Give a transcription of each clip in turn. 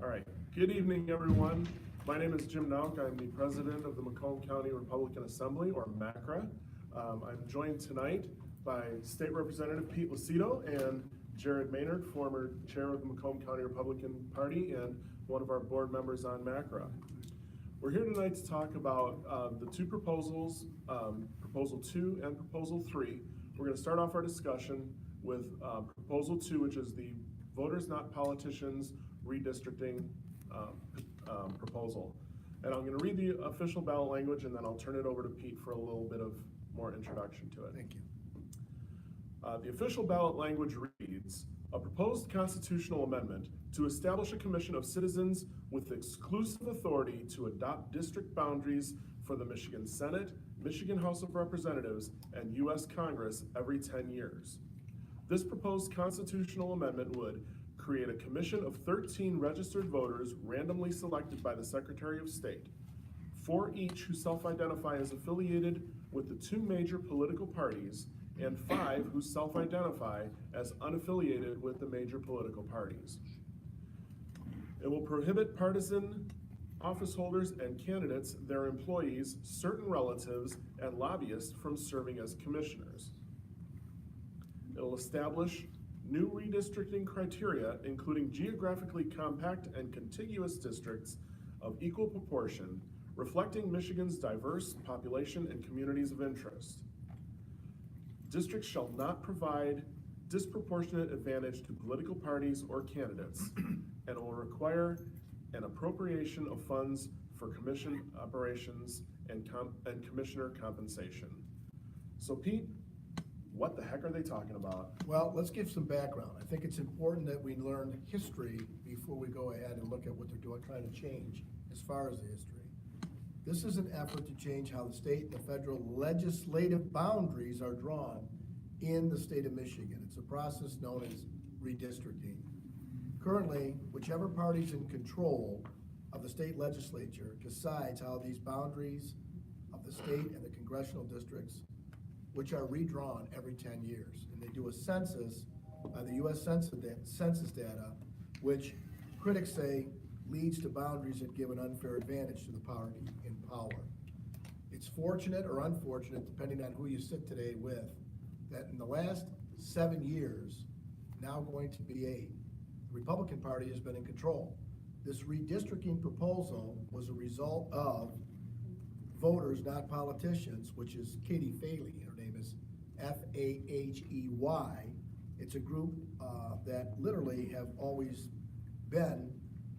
All right, good evening, everyone. My name is Jim Nauk. I'm the president of the Macomb County Republican Assembly, or MACRA. I'm joined tonight by State Representative Pete Lucido and Jared Maynard, former chair of the Macomb County Republican Party and one of our board members on MACRA. We're here tonight to talk about the two proposals, Proposal 2 and Proposal 3. We're going to start off our discussion with Proposal 2, which is the Voters Not Politicians redistricting proposal. And I'm going to read the official ballot language and then I'll turn it over to Pete for a little bit of more introduction to it. Thank you. The official ballot language reads, a proposed constitutional amendment to establish a commission of citizens with exclusive authority to adopt district boundaries for the Michigan Senate, Michigan House of Representatives, and U.S. Congress every 10 years. This proposed constitutional amendment would create a commission of 13 registered voters randomly selected by the Secretary of State, 4 each who self-identify as affiliated with the 2 major political parties, and 5 who self-identify as unaffiliated with the major political parties. It will prohibit partisan office holders and candidates, their employees, certain relatives, and lobbyists from serving as commissioners. It will establish new redistricting criteria, including geographically compact and contiguous districts of equal proportion, reflecting Michigan's diverse population and communities of interest. Districts shall not provide disproportionate advantage to political parties or candidates, and will require an appropriation of funds for commission operations and commissioner compensation. So Pete, what the heck are they talking about? Well, let's give some background. I think it's important that we learn history before we go ahead and look at what they're doing, trying to change as far as the history. This is an effort to change how the state and the federal legislative boundaries are drawn in the state of Michigan. It's a process known as redistricting. Currently, whichever party's in control of the state legislature decides how these boundaries of the state and the congressional districts, which are redrawn every 10 years. And they do a census by the U.S. Census data, which critics say leads to boundaries that give an unfair advantage to the party in power. It's fortunate or unfortunate, depending on who you sit today with, that in the last 7 years, now going to be 8, the Republican Party has been in control. This redistricting proposal was a result of Voters Not Politicians, which is Katie Faley. Her name is F-A-H-E-Y. It's a group that literally have always been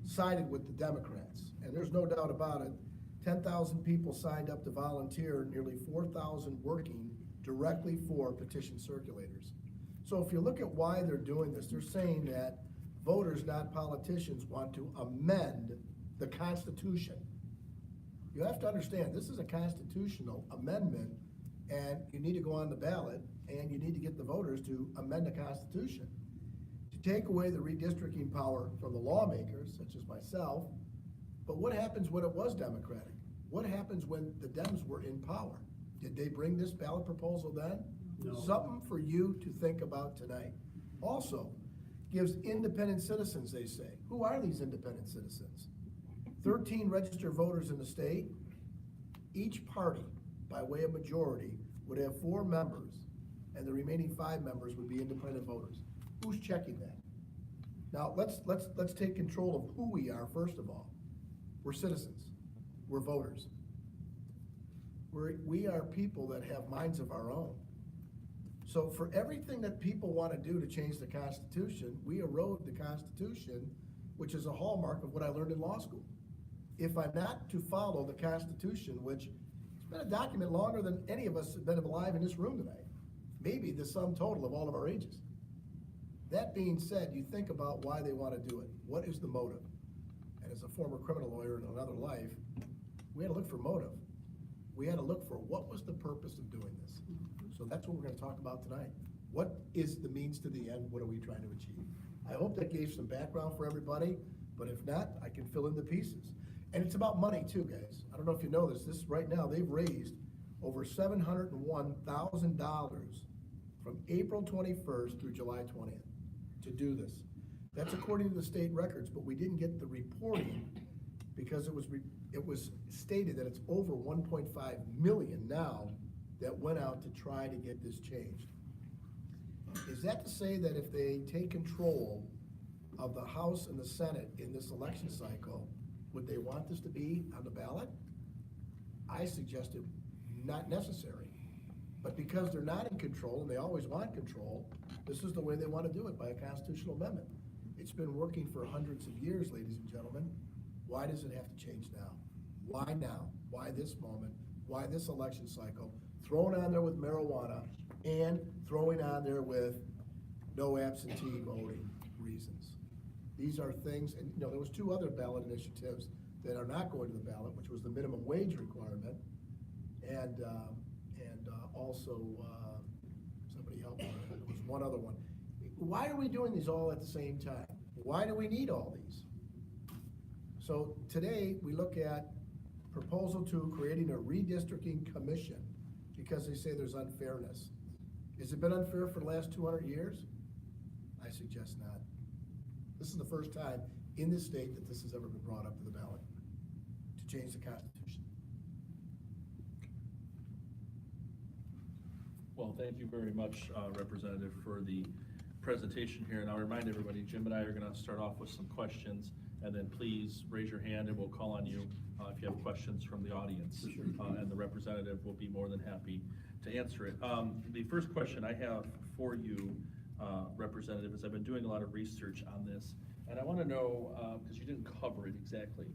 sided with the Democrats. And there's no doubt about it, 10,000 people signed up to volunteer, nearly 4,000 working directly for petition circulators. So if you look at why they're doing this, they're saying that Voters Not Politicians want to amend the Constitution. You have to understand, this is a constitutional amendment, and you need to go on the ballot, and you need to get the voters to amend the Constitution. To take away the redistricting power from the lawmakers, such as myself, but what happens when it was Democratic? What happens when the Dems were in power? Did they bring this ballot proposal then? No. Something for you to think about tonight. Also, gives independent citizens, they say. Who are these independent citizens? 13 registered voters in the state. Each party, by way of majority, would have 4 members, and the remaining 5 members would be independent voters. Who's checking that? Now, let's take control of who we are, first of all. We're citizens. We're voters. We are people that have minds of our own. So for everything that people want to do to change the Constitution, we erode the Constitution, which is a hallmark of what I learned in law school. If I'm not to follow the Constitution, which has been a document longer than any of us have been alive in this room tonight, maybe the sum total of all of our ages. That being said, you think about why they want to do it. What is the motive? And as a former criminal lawyer in another life, we had to look for motive. We had to look for what was the purpose of doing this. So that's what we're going to talk about tonight. What is the means to the end? What are we trying to achieve? I hope that gave some background for everybody, but if not, I can fill in the pieces. And it's about money too, guys. I don't know if you know this. This right now, they've raised over $701,000 from April 21st through July 20th to do this. That's according to the state records, but we didn't get the reporting because it was stated that it's over 1.5 million now that went out to try to get this changed. Is that to say that if they take control of the House and the Senate in this election cycle, would they want this to be on the ballot? I suggested not necessary. But because they're not in control and they always want control, this is the way they want to do it, by a constitutional amendment. It's been working for hundreds of years, ladies and gentlemen. Why does it have to change now? Why now? Why this moment? Why this election cycle? Thrown on there with marijuana and throwing on there with no absentee voting reasons. These are things, and there was two other ballot initiatives that are not going to the ballot, which was the minimum wage requirement and also somebody help me. There was one other one. Why are we doing these all at the same time? Why do we need all these? So today we look at proposal 2, creating a redistricting commission, because they say there's unfairness. Has it been unfair for the last 200 years? I suggest not. This is the first time in this state that this has ever been brought up to the ballot to change the Constitution. Well, thank you very much, Representative, for the presentation here. And I'll remind everybody, Jim and I are going to start off with some questions, and then please raise your hand and we'll call on you if you have questions from the audience. Sure. And the representative will be more than happy to answer it. The first question I have for you, Representative, is I've been doing a lot of research on this, and I want to know, because you didn't cover it exactly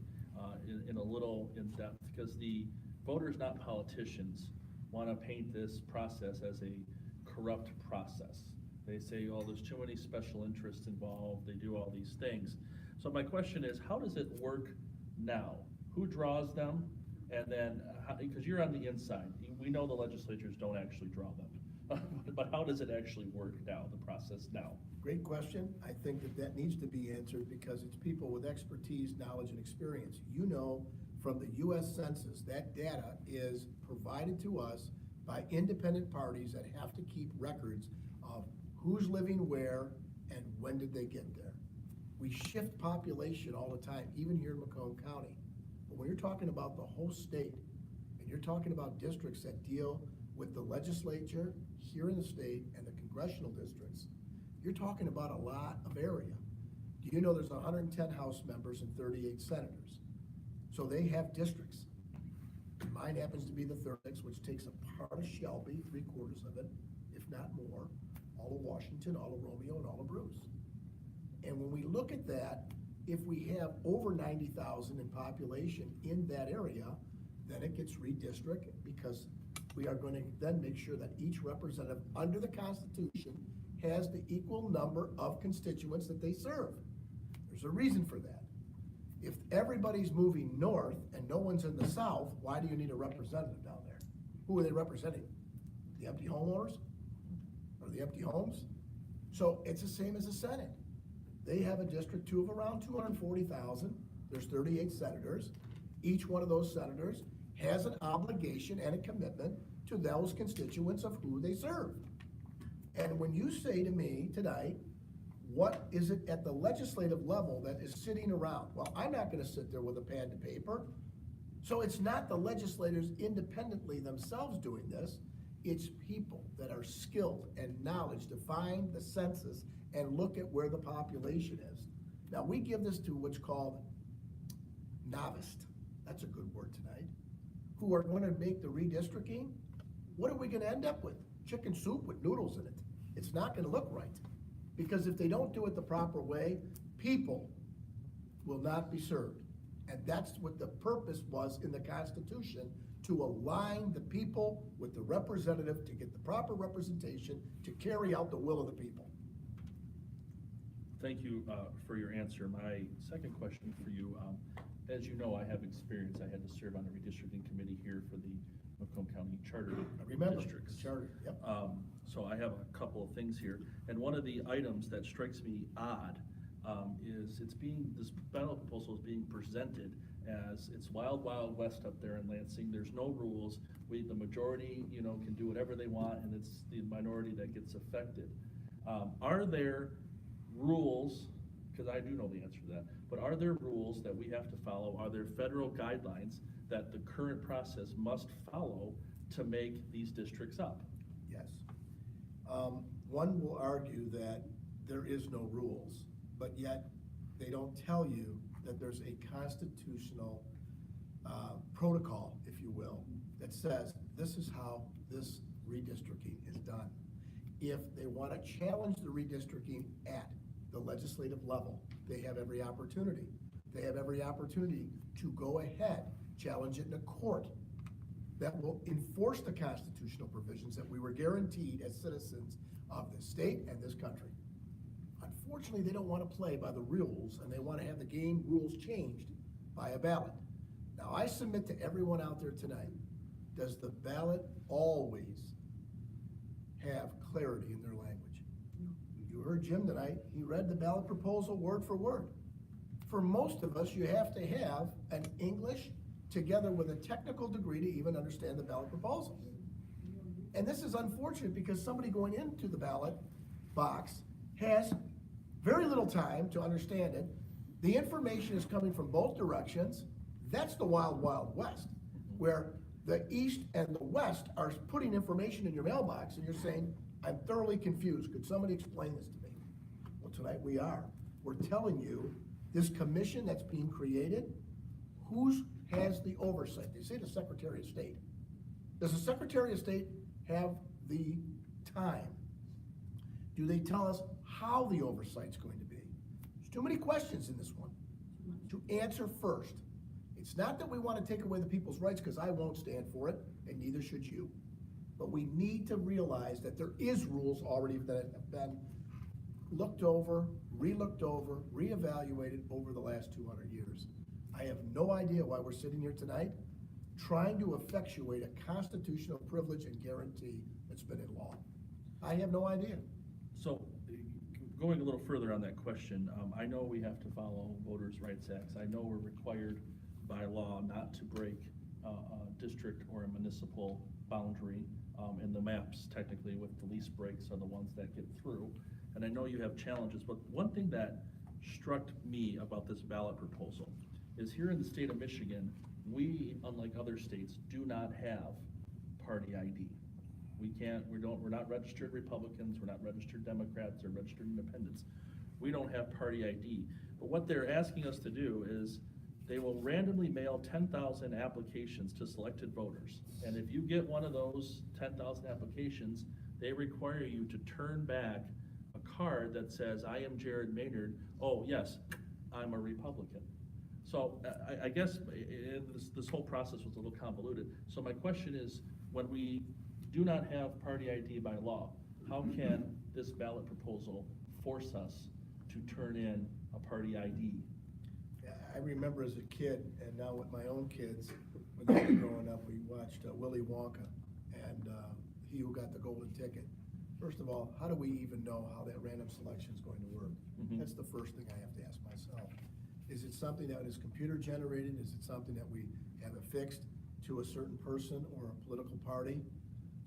in a little in depth, because the voters, not politicians, want to paint this process as a corrupt process. They say, oh, there's too many special interests involved, they do all these things. So my question is, how does it work now? Who draws them? And then, because you're on the inside, we know the legislatures don't actually draw them. But how does it actually work now, the process now? Great question. I think that needs to be answered because it's people with expertise, knowledge, and experience. You know, from the US Census, that data is provided to us by independent parties that have to keep records of who's living where and when did they get there. We shift population all the time, even here in Macomb County. But when you're talking about the whole state, and you're talking about districts that deal with the legislature here in the state and the congressional districts, you're talking about a lot of area. Do you know there's 110 House members and 38 senators? So they have districts. Mine happens to be the 36, which takes a part of Shelby, 3/4 of it, if not more, all of Washington, all of Romeo, and all of Bruce. And when we look at that, if we have over 90,000 in population in that area, then it gets redistricted, because we are going to then make sure that each representative under the Constitution has the equal number of constituents that they serve. There's a reason for that. If everybody's moving north and no one's in the south, why do you need a representative down there? Who are they representing? The empty homeowners? Or the empty homes? So it's the same as the Senate. They have a district of around 240,000. There's 38 senators. Each one of those senators has an obligation and a commitment to those constituents of who they serve. And when you say to me tonight, what is it at the legislative level that is sitting around? Well, I'm not gonna sit there with a pad to paper. So it's not the legislators independently themselves doing this. It's people that are skilled and knowledge to find the census and look at where the population is. Now, we give this to what's called novice. That's a good word tonight. Who are gonna make the redistricting. What are we gonna end up with? Chicken soup with noodles in it. It's not gonna look right. Because if they don't do it the proper way, people will not be served. And that's what the purpose was in the Constitution, to align the people with the representative to get the proper representation to carry out the will of the people. Thank you for your answer. My second question for you, as you know, I have experience. I had to serve on a redistricting committee here for the Macomb County Charter Districts. The charter, yep. So I have a couple of things here. And one of the items that strikes me odd is this ballot proposal is being presented as it's wild, wild west up there in Lansing. There's no rules. The majority, can do whatever they want, and it's the minority that gets affected. Are there rules, because I do know the answer to that, but are there rules that we have to follow? Are there federal guidelines that the current process must follow to make these districts up? Yes. One will argue that there is no rules, but yet they don't tell you that there's a constitutional protocol, if you will, that says this is how this redistricting is done. If they want to challenge the redistricting at the legislative level, they have every opportunity. They have every opportunity to go ahead, challenge it in a court that will enforce the constitutional provisions that we were guaranteed as citizens of this state and this country. Unfortunately, they don't want to play by the rules, and they want to have the game rules changed by a ballot. Now, I submit to everyone out there tonight, does the ballot always have clarity in their language? You heard Jim tonight, he read the ballot proposal word for word. For most of us, you have to have an English together with a technical degree to even understand the ballot proposal. And this is unfortunate because somebody going into the ballot box has very little time to understand it. The information is coming from both directions. That's the wild, wild west, where the east and the west are putting information in your mailbox and you're saying, I'm thoroughly confused. Could somebody explain this to me? Well, tonight we are. We're telling you, this commission that's being created, who has the oversight? They say the Secretary of State. Does the Secretary of State have the time? Do they tell us how the oversight's going to be? There's too many questions in this one to answer first. It's not that we want to take away the people's rights, because I won't stand for it, and neither should you. But we need to realize that there is rules already that have been looked over, re-looked over, re-evaluated over the last 200 years. I have no idea why we're sitting here tonight trying to effectuate a constitutional privilege and guarantee that's been in law. I have no idea. So, going a little further on that question, I know we have to follow Voters' Rights Acts. I know we're required by law not to break a district or a municipal boundary, and the maps technically with the least breaks are the ones that get through. And I know you have challenges, but one thing that struck me about this ballot proposal is here in the state of Michigan, we, unlike other states, do not have party ID. We're not registered Republicans, we're not registered Democrats or registered independents. We don't have party ID. But what they're asking us to do is they will randomly mail 10,000 applications to selected voters. And if you get one of those 10,000 applications, they require you to turn back a card that says, I am Jared Maynard. Oh, yes, I'm a Republican. So I guess this whole process was a little convoluted. So my question is, when we do not have party ID by law, how can this ballot proposal force us to turn in a party ID? I remember as a kid, and now with my own kids, when they were growing up, we watched Willy Wonka and He Who Got the Golden Ticket. First of all, how do we even know how that random selection is going to work? Mm-hmm. That's the first thing I have to ask myself. Is it something that is computer generated? Is it something that we have affixed to a certain person or a political party?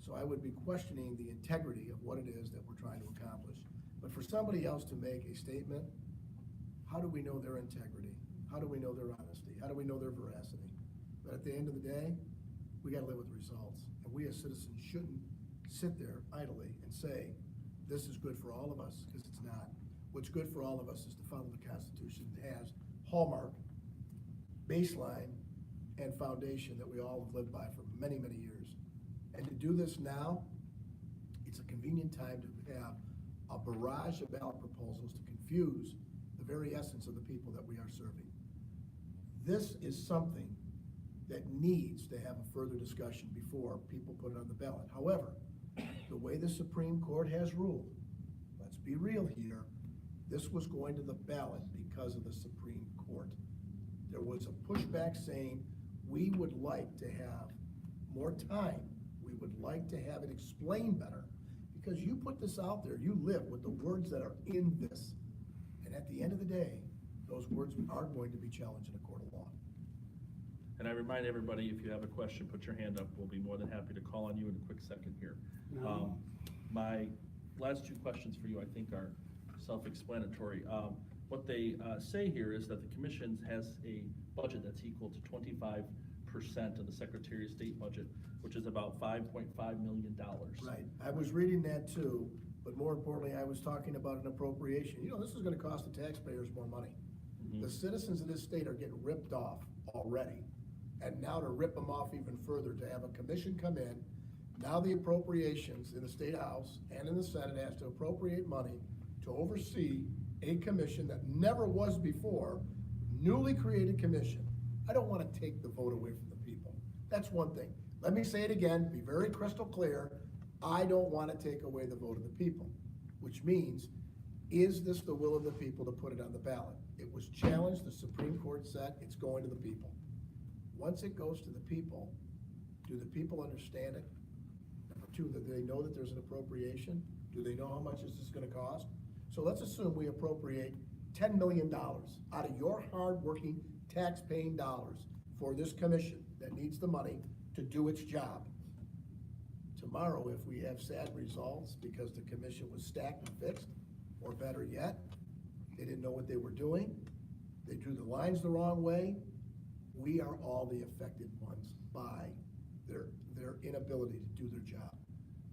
So I would be questioning the integrity of what it is that we're trying to accomplish. But for somebody else to make a statement, how do we know their integrity? How do we know their honesty? How do we know their veracity? But at the end of the day, we gotta live with results. And we as citizens shouldn't sit there idly and say, this is good for all of us, because it's not. What's good for all of us is to follow the Constitution as hallmark, baseline, and foundation that we all have lived by for many, many years. And to do this now, it's a convenient time to have a barrage of ballot proposals to confuse the very essence of the people that we are serving. This is something that needs to have a further discussion before people put it on the ballot. However, the way the Supreme Court has ruled, let's be real here, this was going to the ballot because of the Supreme Court. There was a pushback saying, we would like to have more time. We would like to have it explained better, because you put this out there, you live with the words that are in this. And at the end of the day, those words are going to be challenged in a court of law. And I remind everybody, if you have a question, put your hand up. We'll be more than happy to call on you in a quick second here. My last two questions for you, I think, are self-explanatory. what they say here is that the commission has a budget that's equal to 25% of the Secretary of State budget, which is about $5.5 million. Right, I was reading that too, but more importantly, I was talking about an appropriation. You know, this is gonna cost the taxpayers more money. Mhm. The citizens of this state are getting ripped off already. And now to rip them off even further, to have a commission come in, now the appropriations in the State House and in the Senate has to appropriate money to oversee a commission that never was before, newly created commission. I don't wanna take the vote away from the people. That's one thing. Let me say it again, be very crystal clear. I don't wanna take away the vote of the people, which means, is this the will of the people to put it on the ballot? It was challenged, the Supreme Court said, it's going to the people. Once it goes to the people, do the people understand it? Number two, do they know that there's an appropriation? Do they know how much is this gonna cost? So let's assume we appropriate $10 million out of your hard-working, tax-paying dollars for this commission that needs the money to do its job. Tomorrow, if we have sad results because the commission was stacked and fixed, or better yet, they didn't know what they were doing, they drew the lines the wrong way, we are all the affected ones by their inability to do their job.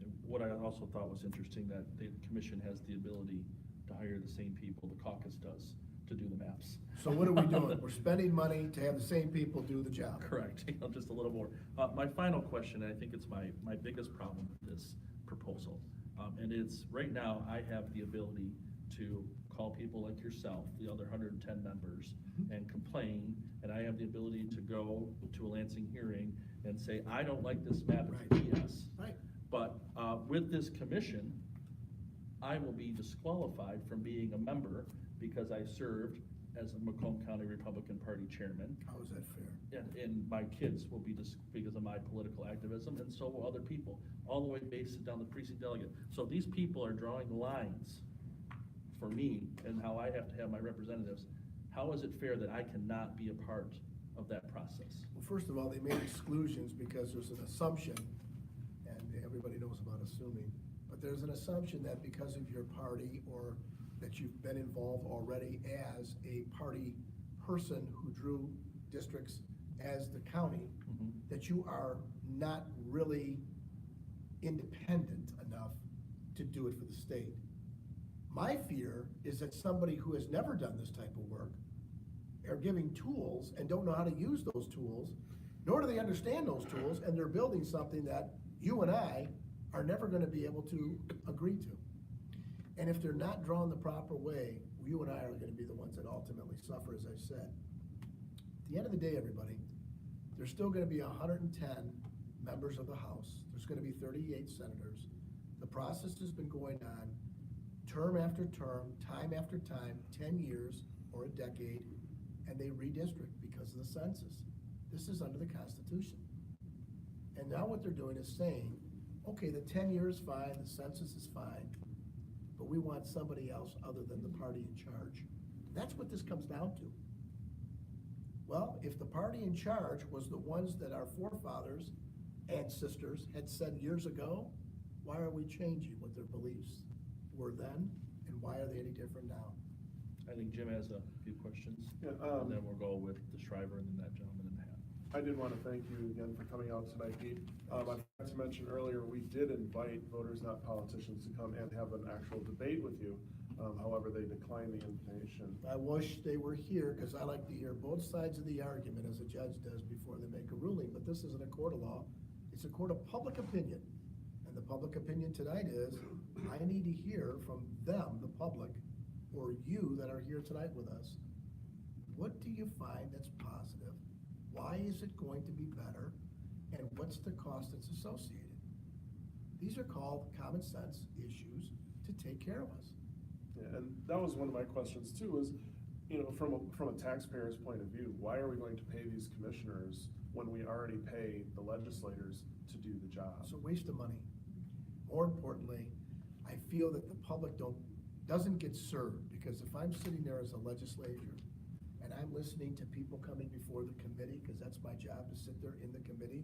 And what I also thought was interesting, that the commission has the ability to hire the same people the caucus does to do the maps. So what are we doing? We're spending money to have the same people do the job. Correct, just a little more. My final question, and I think it's my biggest problem with this proposal, and it's, right now, I have the ability to call people like yourself, the other 110 members, and complain, and I have the ability to go to a Lansing hearing and say, I don't like this map, it's BS. Right. But with this commission, I will be disqualified from being a member because I served as a Macomb County Republican Party chairman. How is that fair? And my kids will be because of my political activism, and so will other people, all the way based down the precinct delegate. So these people are drawing lines for me and how I have to have my representatives. How is it fair that I cannot be a part of that process? Well, first of all, they made exclusions because there's an assumption, and everybody knows about assuming, but there's an assumption that because of your party or that you've been involved already as a party person who drew districts as the county, that you are not really independent enough to do it for the state. My fear is that somebody who has never done this type of work are giving tools and don't know how to use those tools, nor do they understand those tools, and they're building something that you and I are never gonna be able to agree to. And if they're not drawn the proper way, you and I are gonna be the ones that ultimately suffer, as I said. At the end of the day, everybody, there's still gonna be 110 members of the House. There's gonna be 38 senators. The process has been going on term after term, time after time, 10 years or a decade, and they redistrict because of the census. This is under the Constitution. And now what they're doing is saying, okay, the 10 years is fine, the census is fine, but we want somebody else other than the party in charge. That's what this comes down to. Well, if the party in charge was the ones that our forefathers and sisters had said years ago, why are we changing what their beliefs were then, and why are they any different now? I think Jim has a few questions. Yeah, And then we'll go with the Shriver and then that gentleman in the hat. I did want to thank you again for coming out tonight, Pete. I forgot to mention earlier, we did invite voters, not politicians, to come and have an actual debate with you. However, they declined the invitation. I wish they were here, because I like to hear both sides of the argument, as a judge does before they make a ruling, but this isn't a court of law, it's a court of public opinion. And the public opinion tonight is, I need to hear from them, the public, or you that are here tonight with us. What do you find that's positive? Why is it going to be better? And what's the cost that's associated? These are called common sense issues to take care of us. Yeah, and that was one of my questions too, is, you know, from a taxpayer's point of view, why are we going to pay these commissioners when we already pay the legislators to do the job? It's a waste of money. More importantly, I feel that the public doesn't get served, because if I'm sitting there as a legislator and I'm listening to people coming before the committee, because that's my job, to sit there in the committee,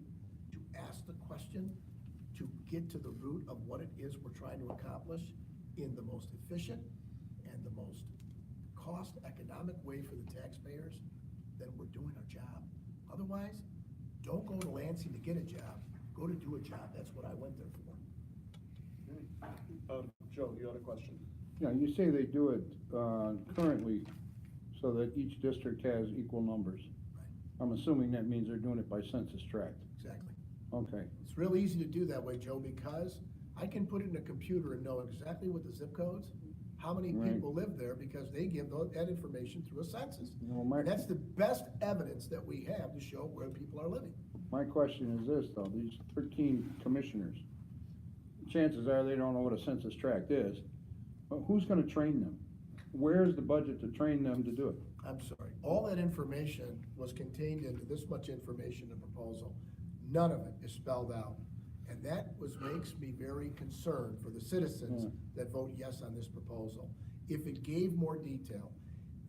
to ask the question, to get to the root of what it is we're trying to accomplish in the most efficient and the most cost economic way for the taxpayers, then we're doing our job. Otherwise, don't go to Lansing to get a job, go to do a job, that's what I went there for. Joe, you had a question? Yeah, you say they do it, currently so that each district has equal numbers. Right. I'm assuming that means they're doing it by census tract. Exactly. Okay, It's real easy to do that way, Joe, because I can put it in a computer and know exactly what the zip codes, how many Right. people live there, because they give that information through a census. Well, And that's the best evidence that we have to show where people are living. my question is this, though, these 13 commissioners, chances are they don't know what a census tract is, but who's gonna train them? Where's the budget to train them to do it? I'm sorry, all that information was contained into this much information in the proposal. None of it is spelled out. And that makes me very concerned for the citizens Yeah. that vote yes on this proposal. If it gave more detail,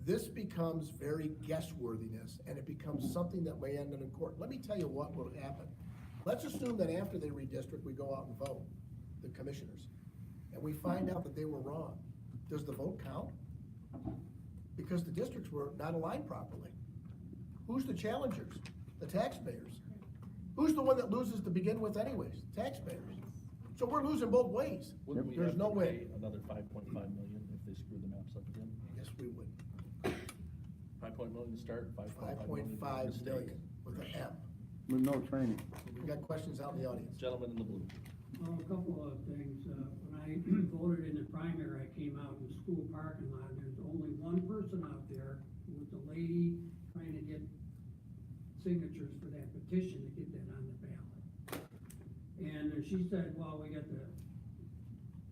this becomes very guessworthiness, and it becomes something that may end up in court. Let me tell you what will happen. Let's assume that after they redistrict, we go out and vote, the commissioners, and we find out that they were wrong. Does the vote count? Because the districts were not aligned properly. Who's the challengers? The taxpayers. Who's the one that loses to begin with anyways? Taxpayers. So we're losing both ways. Wouldn't we There's have no to way. pay another 5.5 million if they screw the maps up again? Yes, we would. 5 million to start, 5.5 mistake. million with an M. With no training? We've got questions out in the audience. Gentleman in the blue. Well, a couple of things. When I voted in the primary, I came out in the school parking lot, and there's only one person out there, who was a lady trying to get signatures for that petition to get that on the ballot. And she said, well, we got the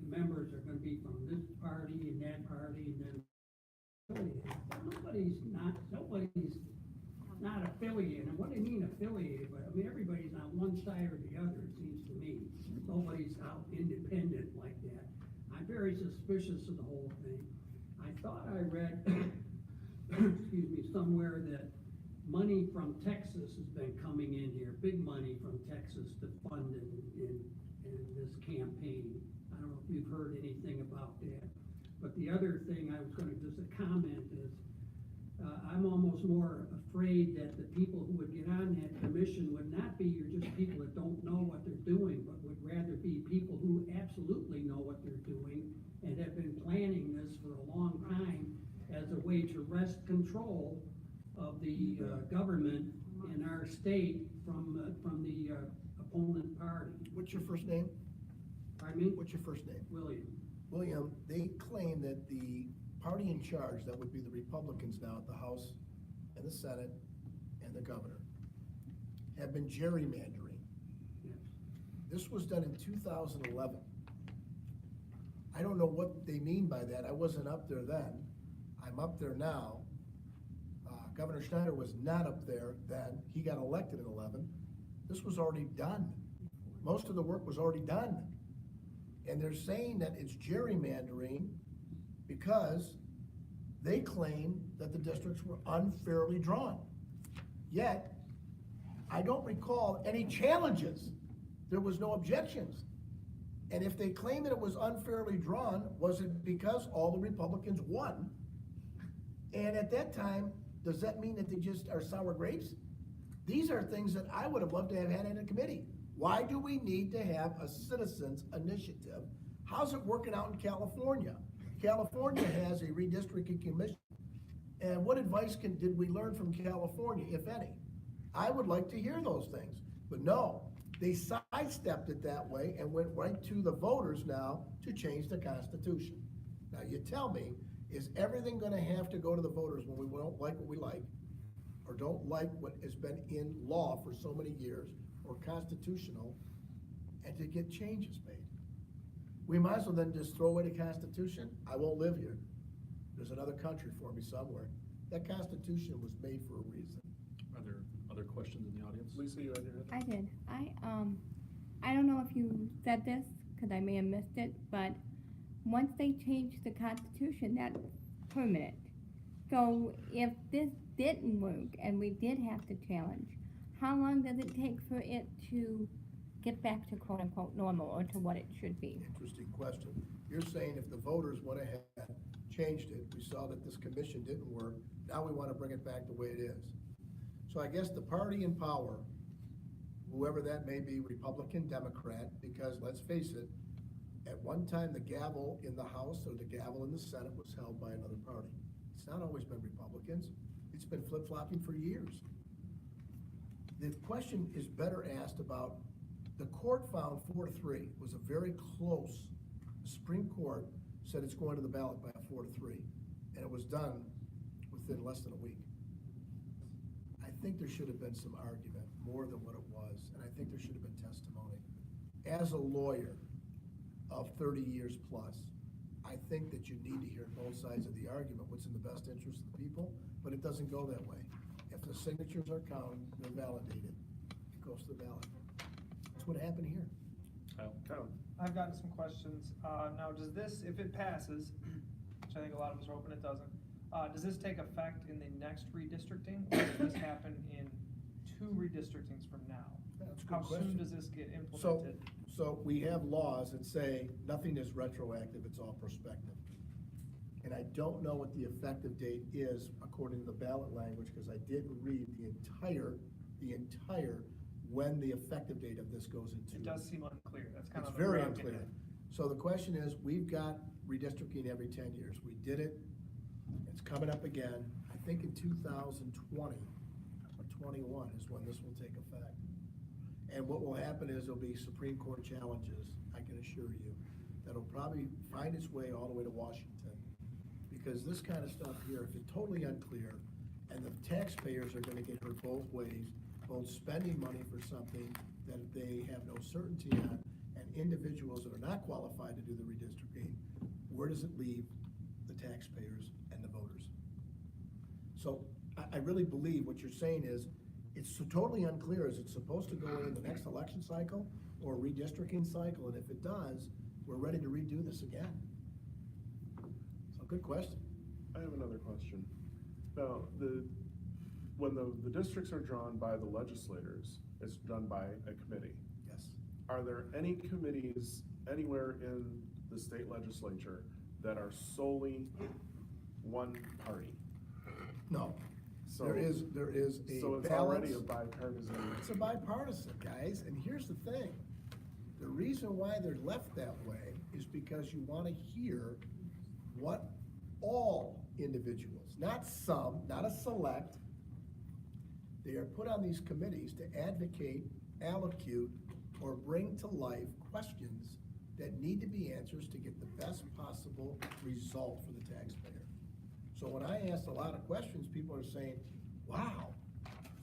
members are gonna be from this party and that party, and then nobody's not affiliated. And what do you mean affiliated? But I mean, everybody's on one side or the other, it seems to me. Nobody's out independent like that. I'm very suspicious of the whole thing. I thought I read, excuse me, somewhere that money from Texas has been coming in here, big money from Texas to fund in this campaign. I don't know if you've heard anything about that. But the other thing I was gonna just comment is, I'm almost more afraid that the people who would get on that commission would not be just people that don't know what they're doing, but would rather be people who absolutely know what they're doing and have been planning this for a long time as a way to wrest control of the government in our state from the opponent party. What's your first name? Pardon me? What's your first name? William. William, they claim that the party in charge, that would be the Republicans now at the House and the Senate and the governor, have been gerrymandering. Yes. This was done in 2011. I don't know what they mean by that. I wasn't up there then. I'm up there now. Governor Schneider was not up there then. He got elected in 11. This was already done. Most of the work was already done. And they're saying that it's gerrymandering because they claim that the districts were unfairly drawn. Yet, I don't recall any challenges. There was no objections. And if they claim that it was unfairly drawn, was it because all the Republicans won? And at that time, does that mean that they just are sour grapes? These are things that I would have loved to have had in a committee. Why do we need to have a citizens initiative? How's it working out in California? California has a redistricting commission. And what advice did we learn from California, if any? I would like to hear those things, but no, they sidestepped it that way and went right to the voters now to change the Constitution. Now you tell me, is everything gonna have to go to the voters when we don't like what we like, or don't like what has been in law for so many years, or constitutional, and to get changes made? We might as well then just throw away the Constitution. I won't live here. There's another country for me somewhere. That Constitution was made for a reason. Are there other questions in the audience? Lisa, you had your hand up? I did. I don't know if you said this, because I may have missed it, but once they change the Constitution, that's permanent. So if this didn't work and we did have to challenge, how long does it take for it to get back to quote unquote normal or to what it should be? Interesting question. You're saying if the voters went ahead changed it, we saw that this commission didn't work, now we wanna bring it back the way it is. So I guess the party in power, whoever that may be, Republican, Democrat, because let's face it, at one time, the gavel in the House or the gavel in the Senate was held by another party. It's not always been Republicans, it's been flip-flopping for years. The question is better asked about, the court found 4-3, it was a very close, the Supreme Court said it's going to the ballot by a 4-3, and it was done within less than a week. I think there should have been some argument, more than what it was, and I think there should have been testimony. As a lawyer of 30 years plus, I think that you need to hear both sides of the argument, what's in the best interest of the people, but it doesn't go that way. If the signatures are counted, they're validated, it goes to the ballot. That's what happened here. Kyle? I've gotten some questions. Now, does this, if it passes, which I think a lot of us are hoping it doesn't, does this take effect in the next redistricting, or does this happen in 2 redistrictings from now? That's a good How question. soon does this get So, implemented? so we have laws that say nothing is retroactive, it's all prospective. And I don't know what the effective date is according to the ballot language, because I didn't read the entire, when the effective date of this goes into. It does seem unclear. That's kind It's of. very where I'm getting unclear. at. So the question is, we've got redistricting every 10 years. We did it, it's coming up again. I think in 2020 or 21 is when this will take effect. And what will happen is there'll be Supreme Court challenges, I can assure you, that'll probably find its way all the way to Washington. Because this kind of stuff here, if it's totally unclear, and the taxpayers are gonna get hurt both ways, both spending money for something that they have no certainty on, and individuals that are not qualified to do the redistricting, where does it leave the taxpayers and the voters? So I really believe what you're saying is, it's so totally unclear, is it supposed to go in the next election cycle or redistricting cycle? And if it does, we're ready to redo this again. So good question. I have another question. Now, when the districts are drawn by the legislators, it's done by a committee. Yes. Are there any committees anywhere in the state legislature that are solely one party? No. So- There is a So it's balance. already a bipartisan. It's a bipartisan, guys, and here's the thing. The reason why they're left that way is because you wanna hear what all individuals, not some, not a select, they are put on these committees to advocate, allocute, or bring to life questions that need to be answers to get the best possible result for the taxpayer. So when I ask a lot of questions, people are saying, wow.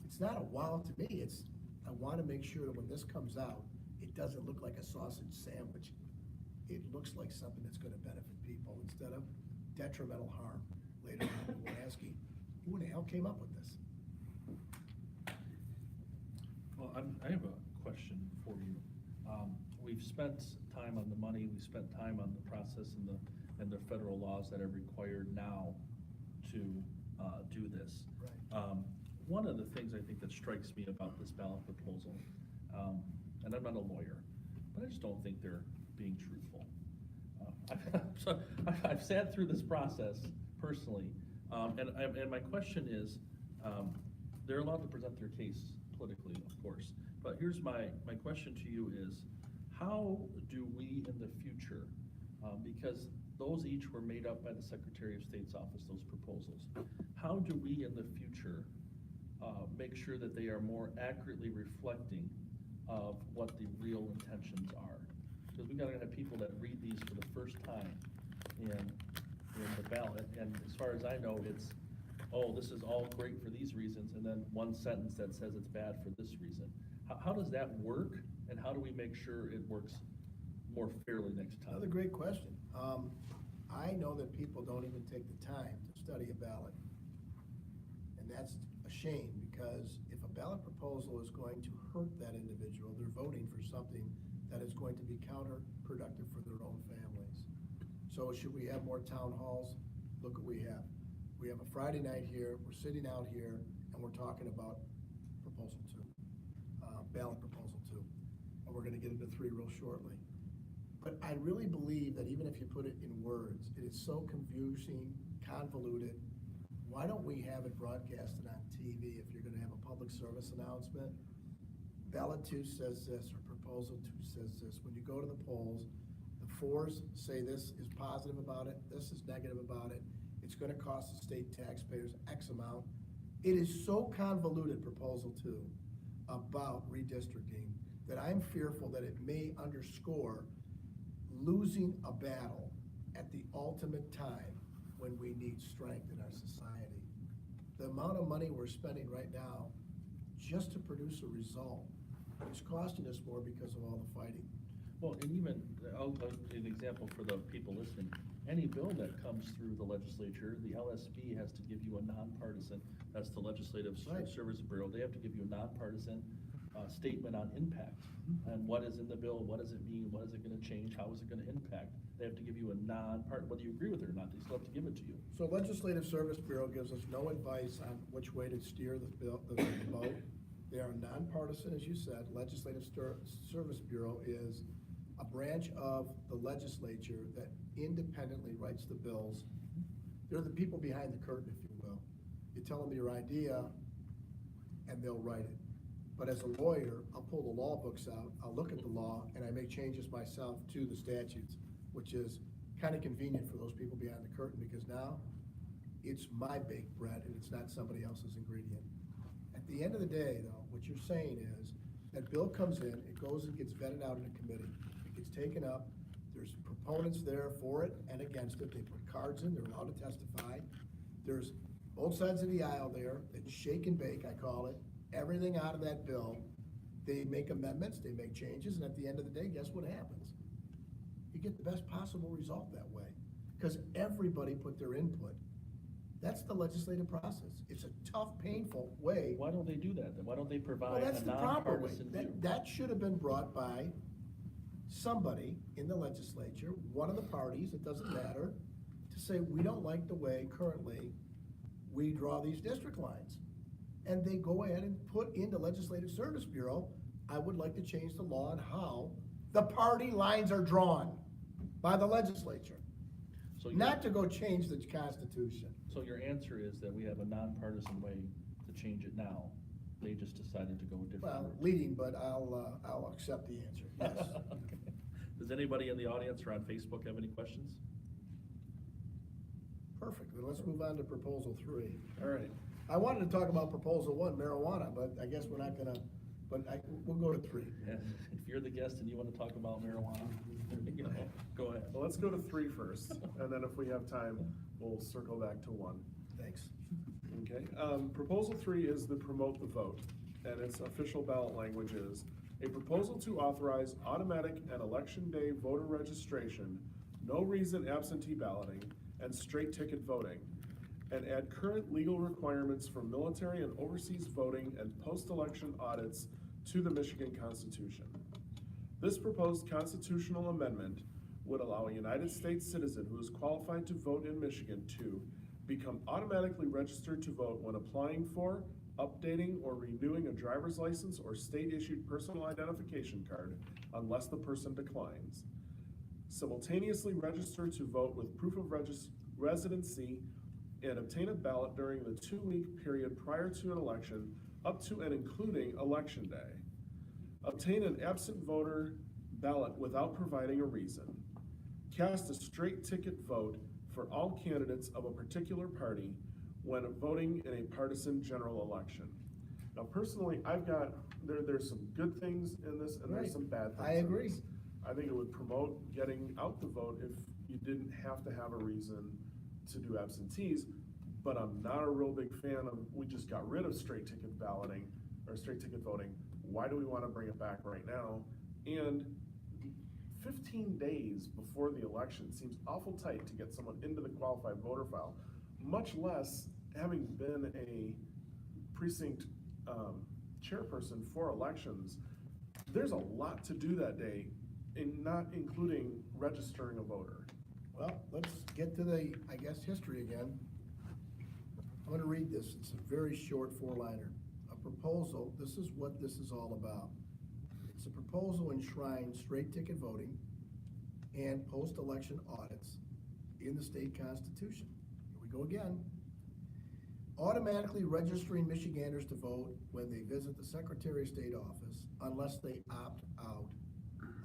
It's not a wow to me, it's, I wanna make sure that when this comes out, it doesn't look like a sausage sandwich. It looks like something that's gonna benefit people instead of detrimental harm. Later on, we're asking, who in the hell came up with this? Well, I have a question for you. We've spent time on the money, we've spent time on the process and the federal laws that are required now to do this. Right. One of the things I think that strikes me about this ballot proposal, and I'm not a lawyer, but I just don't think they're being truthful. So I've sat through this process personally, and my question is, they're allowed to present their case politically, of course, but here's my question to you is, how do we in the future, because those each were made up by the Secretary of State's office, those proposals, how do we in the future make sure that they are more accurately reflecting of what the real intentions are? Because we gotta have people that read these for the first time in the ballot, and as far as I know, it's, oh, this is all great for these reasons, and then one sentence that says it's bad for this reason. How does that work, and how do we make sure it works more fairly next time? Another great question. I know that people don't even take the time to study a ballot. And that's a shame, because if a ballot proposal is going to hurt that individual, they're voting for something that is going to be counterproductive for their own families. So should we have more town halls? Look what we have. We have a Friday night here, we're sitting out here, and we're talking about proposal 2, ballot proposal 2. And we're gonna get into 3 real shortly. But I really believe that even if you put it in words, it is so confusing, convoluted. Why don't we have it broadcasted on TV if you're gonna have a public service announcement? Ballot 2 says this, or proposal 2 says this. When you go to the polls, the 4s say this is positive about it, this is negative about it. It's gonna cost the state taxpayers X amount. It is so convoluted, proposal 2, about redistricting, that I'm fearful that it may underscore losing a battle at the ultimate time when we need strength in our society. The amount of money we're spending right now just to produce a result, it's costing us more because of all the fighting. Well, and even, I'll an example for the people listening, any bill that comes through the legislature, the LSB has to give you a nonpartisan, that's the Legislative Right. Service Bureau, they have to give you a nonpartisan statement on impact. And what is in the bill, what does it mean, what is it gonna change, how is it gonna impact? They have to give you a whether you agree with it or not, they still have to give it to you. So Legislative Service Bureau gives us no advice on which way to steer the bill, the vote. They are nonpartisan, as you said. Legislative Service Bureau is a branch of the legislature that independently writes the bills. They're the people behind the curtain, if you will. You tell them your idea, and they'll write it. But as a lawyer, I'll pull the law books out, I'll look at the law, and I make changes myself to the statutes, which is kind of convenient for those people behind the curtain, because now it's my baked bread and it's not somebody else's ingredient. At the end of the day, though, what you're saying is, that bill comes in, it goes and gets vetted out in a committee, it gets taken up, there's proponents there for it and against it, they put cards in, they're allowed to testify. There's both sides of the aisle there, it's shake and bake, I call it, everything out of that bill. They make amendments, they make changes, and at the end of the day, guess what happens? You get the best possible result that way, because everybody put their input. That's the legislative process. It's a tough, painful way. Why don't they do that then? Why don't they Well, provide that's a the proper way. nonpartisan view? That should have been brought by somebody in the legislature, one of the parties, it doesn't matter, to say, we don't like the way currently we draw these district lines. And they go ahead and put into Legislative Service Bureau, I would like to change the law on how the party lines are drawn by the legislature. So Not to go change the Constitution. So your answer is that we have a nonpartisan way to change it now. They just decided to go a different Well, route. leading, but I'll accept the answer, yes. Okay. Does anybody in the audience or on Facebook have any questions? Perfect, then let's move on to proposal 3. All right. I wanted to talk about proposal 1, marijuana, but I guess we're not gonna, we'll go to 3. Yeah, if you're the guest and you wanna talk about marijuana, you know, go ahead. Well, let's go to 3 first, and then if we have time, we'll circle back to 1. Thanks. Okay, proposal 3 is the promote the vote, and its official ballot language is a proposal to authorize automatic and election day voter registration, no reason absentee balloting, and straight ticket voting, and add current legal requirements for military and overseas voting and post-election audits to the Michigan Constitution. This proposed constitutional amendment would allow a United States citizen who is qualified to vote in Michigan to become automatically registered to vote when applying for, updating, or renewing a driver's license or state-issued personal identification card unless the person declines. Simultaneously register to vote with proof of residency and obtain a ballot during the 2-week period prior to an election up to and including election day. Obtain an absent voter ballot without providing a reason. Cast a straight ticket vote for all candidates of a particular party when voting in a partisan general election. Now, personally, there's some good things in this and there's Right. some bad things. I in agree. this. I think it would promote getting out the vote if you didn't have to have a reason to do absentees, but I'm not a real big fan of, we just got rid of straight ticket balloting, or straight ticket voting. Why do we wanna bring it back right now? And 15 days before the election seems awful tight to get someone into the qualified voter file, much less having been a precinct chairperson for elections. There's a lot to do that day, and not including registering a voter. Well, let's get to the, I guess, history again. I'm gonna read this, it's a very short 4-liner. A proposal, this is what this is all about. It's a proposal enshrine straight ticket voting and post-election audits in the state constitution. Here we go again. Automatically registering Michiganders to vote when they visit the Secretary of State office unless they opt out.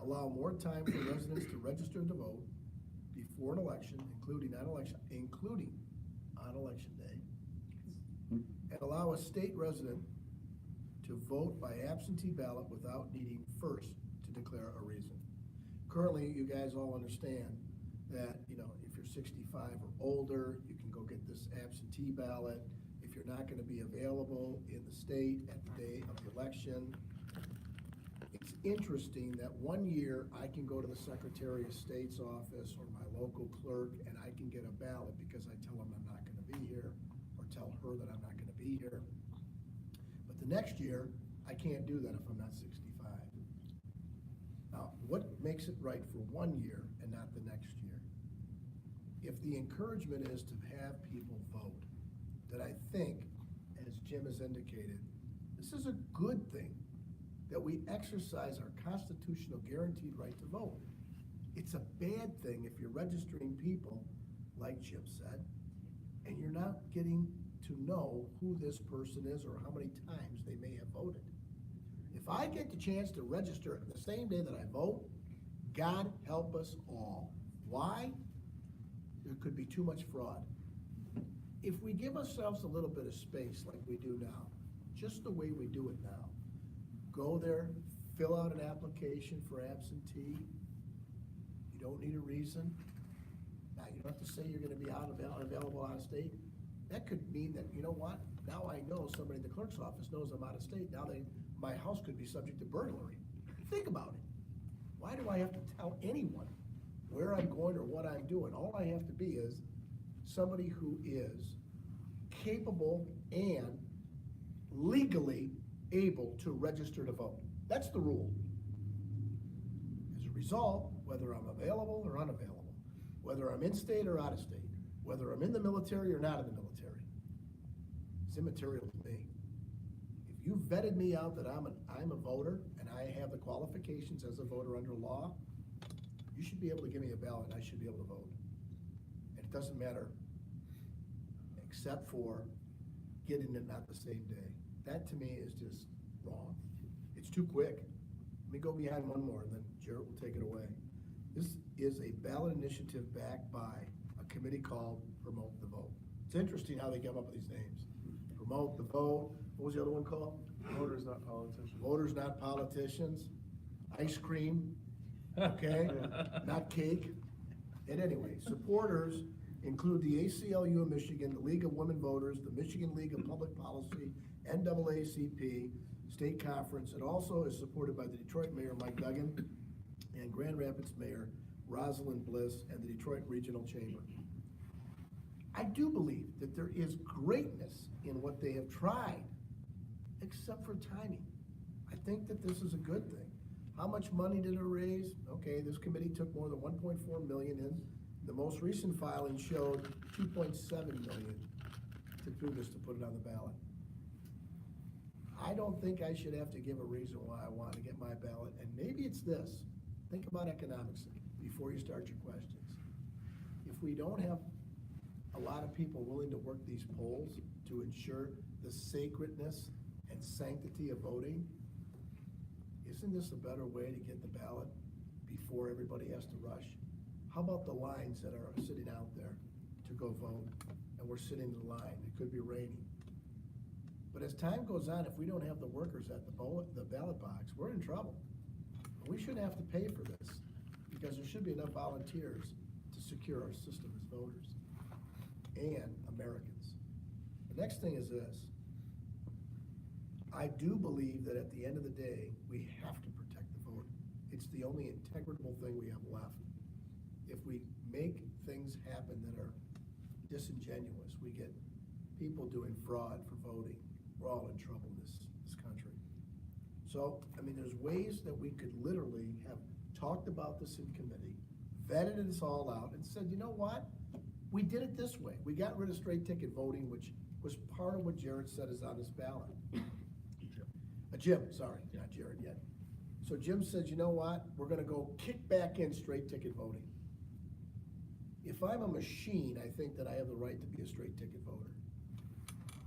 Allow more time for residents to register to vote before an election, including on election day. And allow a state resident to vote by absentee ballot without needing first to declare a reason. Currently, you guys all understand that, if you're 65 or older, you can go get this absentee ballot. If you're not gonna be available in the state at the day of the election, it's interesting that one year I can go to the Secretary of State's office or my local clerk and I can get a ballot because I tell them I'm not gonna be here, or tell her that I'm not gonna be here. But the next year, I can't do that if I'm not 65. Now, what makes it right for 1 year and not the next year? If the encouragement is to have people vote, that I think, as Jim has indicated, this is a good thing, that we exercise our constitutional guaranteed right to vote. It's a bad thing if you're registering people, like Jim said, and you're not getting to know who this person is or how many times they may have voted. If I get the chance to register the same day that I vote, God help us all. Why? There could be too much fraud. If we give ourselves a little bit of space like we do now, just the way we do it now, go there, fill out an application for absentee, you don't need a reason. Now, you don't have to say you're gonna be unavailable out of state. That could mean that, you know what, now I know somebody in the clerk's office knows I'm out of state, now my house could be subject to burglary. Think about it. Why do I have to tell anyone where I'm going or what I'm doing? All I have to be is somebody who is capable and legally able to register to vote. That's the rule. As a result, whether I'm available or unavailable, whether I'm in state or out of state, whether I'm in the military or not in the military, it's immaterial to me. If you vetted me out that I'm a voter and I have the qualifications as a voter under law, you should be able to give me a ballot and I should be able to vote. And it doesn't matter, except for getting it not the same day. That to me is just wrong. It's too quick. Let me go behind one more and then Jarrett will take it away. This is a ballot initiative backed by a committee called Promote the Vote. It's interesting how they come up with these names. Promote the Vote. What was the other one called? Voters, not politicians. Voters, not politicians. Ice cream, okay? Not cake. And anyway, supporters include the ACLU of Michigan, the League of Women Voters, the Michigan League of Public Policy, NAACP, State Conference. It also is supported by the Detroit Mayor Mike Duggan and Grand Rapids Mayor Rosalind Bliss and the Detroit Regional Chamber. I do believe that there is greatness in what they have tried, except for timing. I think that this is a good thing. How much money did it raise? Okay, this committee took more than 1.4 million in. The most recent filing showed 2.7 million to do this, to put it on the ballot. I don't think I should have to give a reason why I want to get my ballot, and maybe it's this. Think about economics before you start your questions. If we don't have a lot of people willing to work these polls to ensure the sacredness and sanctity of voting, isn't this a better way to get the ballot before everybody has to rush? How about the lines that are sitting out there to go vote, and we're sitting in line, it could be raining. But as time goes on, if we don't have the workers at the ballot box, we're in trouble. We shouldn't have to pay for this, because there should be enough volunteers to secure our system as voters and Americans. The next thing is this. I do believe that at the end of the day, we have to protect the vote. It's the only integrable thing we have left. If we make things happen that are disingenuous, we get people doing fraud for voting, we're all in trouble in this country. So, I mean, there's ways that we could literally have talked about this in committee, vetted this all out, and said, you know what? We did it this way. We got rid of straight ticket voting, which was part of what Jared said is on his ballot. Jim, sorry, not Jared yet. So Jim says, you know what, we're gonna go kick back in straight ticket voting. If I'm a machine, I think that I have the right to be a straight ticket voter.